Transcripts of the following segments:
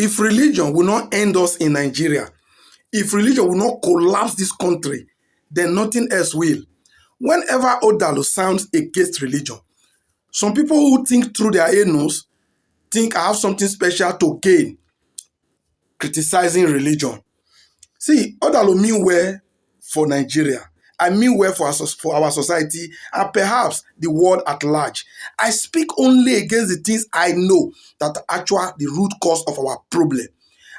If religion will not end us in Nigeria, if religion will not collapse this country, then nothing else will. Whenever Odalo sounds against religion, some people who think through their anus think I have something special to gain criticizing religion. See, Odalo mean well for Nigeria. I mean well for our society and perhaps the world at large. I speak only against the things I know that are actually the root cause of our problem.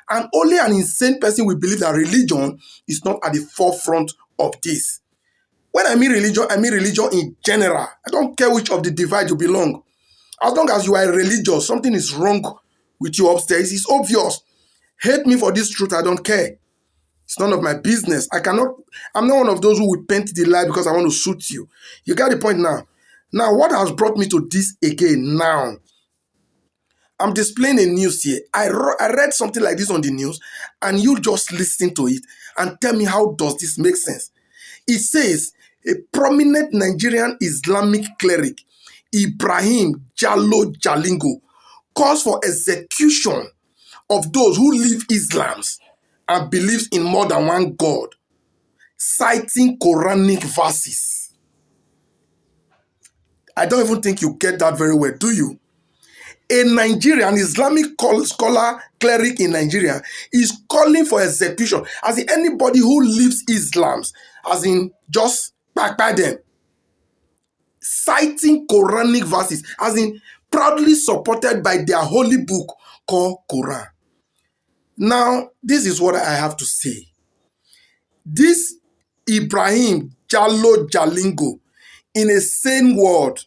And only an insane person will believe that religion is not at the forefront of this. When I mean religion in general. I don't care which of the divide you belong. As long as you are religious, something is wrong with you upstairs. It's obvious. Hate me for this truth, I don't care. It's none of my business. I'm not one of those who will paint the lie because I want to suit you. You get the point now. Now, what has brought me to this again now? I'm displaying a news here. I read something like this on the news, and you just listen to it and tell me how does this make sense. It says a prominent Nigerian Islamic cleric, Ibrahim Jallo Jalingo, calls for execution of those who live Islam and believes in more than one God, citing Quranic verses. I don't even think you get that very well, do you? A Nigerian Islamic scholar, cleric in Nigeria, is calling for execution, as in anybody who lives Islam, as in just back them, citing Quranic verses, as in proudly supported by their holy book called Quran. Now, this is what I have to say. This Ibrahim Jallo Jalingo, in a sane world,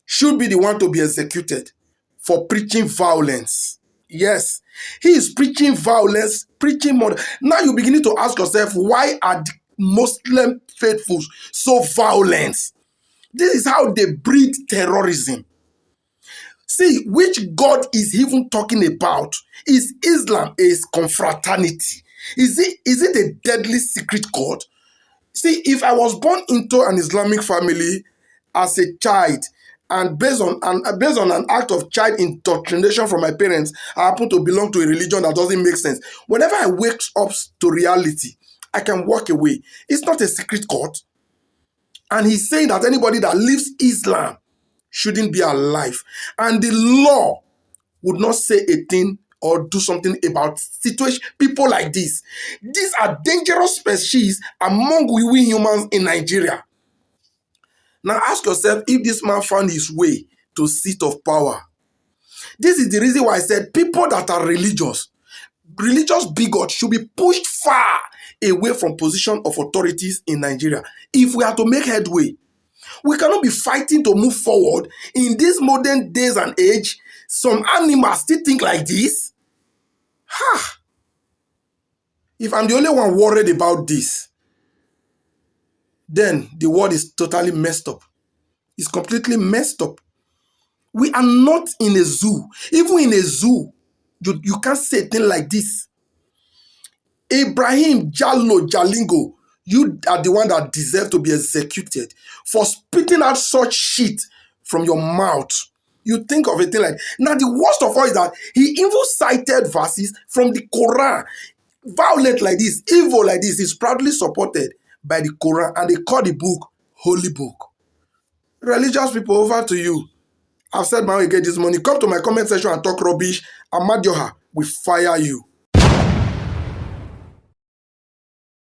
should be the one to be executed for preaching violence. Yes, he is preaching violence, preaching murder. Now you're beginning to ask yourself, why are the Muslim faithfuls so violent? This is how they breed terrorism. See, which God is even talking about? Is Islam a confraternity? Is it a deadly secret God? See, if I was born into an Islamic family as a child, and based on an act of child indoctrination from my parents, I happen to belong to a religion that doesn't make sense. Whenever I wake up to reality, I can walk away. It's not a secret court. And he's saying that anybody that lives Islam shouldn't be alive. And the law would not say a thing or do something about people like this. These are dangerous species among we humans in Nigeria. Now ask yourself if this man found his way to seat of power. This is the reason why I said people that are religious bigots should be pushed far away from position of authorities in Nigeria. If we are to make headway, we cannot be fighting to move forward in this modern days and age. Some animals still think like this. If I'm the only one worried about this, then the world is totally messed up. It's completely messed up. We are not in a zoo. Even in a zoo, you can't say a thing like this. Ibrahim Jallo Jalingo, you are the one that deserves to be executed for spitting out such shit from your mouth. You think of a thing like... Now, the worst of all is that he even cited verses from the Quran. Violent like this, evil like this, is proudly supported by the Quran, and they call the book Holy Book. Religious people, over to you. I've said my way, get this money. Come to my comment section and talk rubbish. Amadioha will fire you.